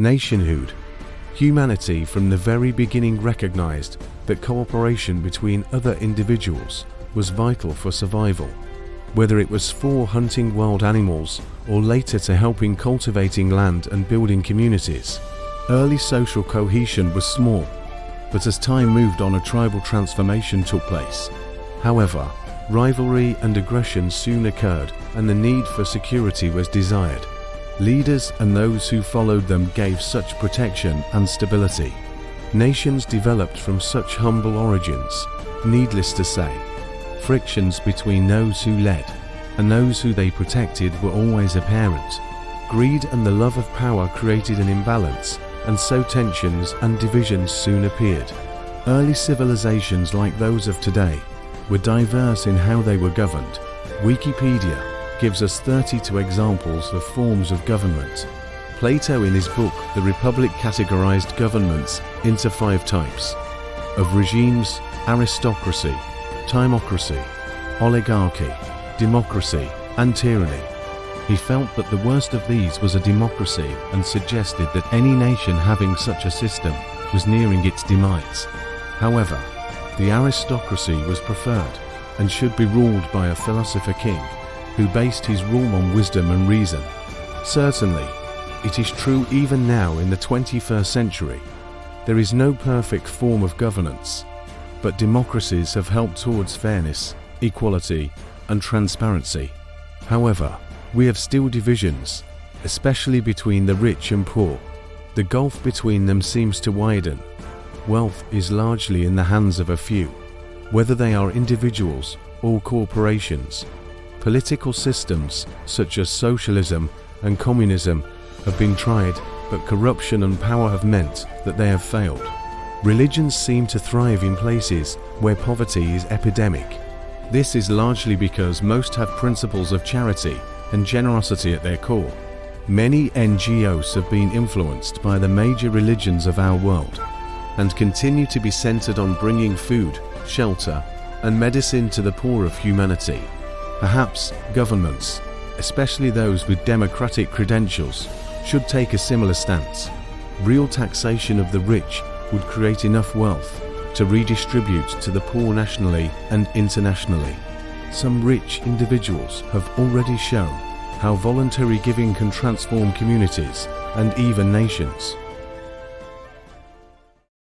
Nationhood. Humanity from the very beginning recognized that cooperation between other individuals was vital for survival, whether it was for hunting wild animals or later to helping cultivating land and building communities. Early social cohesion was small, but as time moved on, a tribal transformation took place. However, rivalry and aggression soon occurred, and the need for security was desired. Leaders and those who followed them gave such protection and stability. Nations developed from such humble origins. Needless to say, frictions between those who led and those who they protected were always apparent. Greed and the love of power created an imbalance, and so tensions and divisions soon appeared. Early civilizations like those of today were diverse in how they were governed. Wikipedia gives us 32 examples of forms of government. Plato in his book The Republic categorized governments into 5 types of regimes: aristocracy, timocracy, oligarchy, democracy, and tyranny. He felt that the worst of these was a democracy and suggested that any nation having such a system was nearing its demise. However, the aristocracy was preferred and should be ruled by a philosopher king who based his rule on wisdom and reason. Certainly, it is true even now in the 21st century. There is no perfect form of governance, but democracies have helped towards fairness, equality, and transparency. However, we have still divisions, especially between the rich and poor. The gulf between them seems to widen. Wealth is largely in the hands of a few, whether they are individuals or corporations. Political systems such as socialism and communism have been tried, but corruption and power have meant that they have failed. Religions seem to thrive in places where poverty is epidemic. This is largely because most have principles of charity and generosity at their core. Many NGOs have been influenced by the major religions of our world and continue to be centered on bringing food, shelter, and medicine to the poor of humanity. Perhaps governments, especially those with democratic credentials, should take a similar stance. Real taxation of the rich would create enough wealth to redistribute to the poor nationally and internationally. Some rich individuals have already shown how voluntary giving can transform communities and even nations.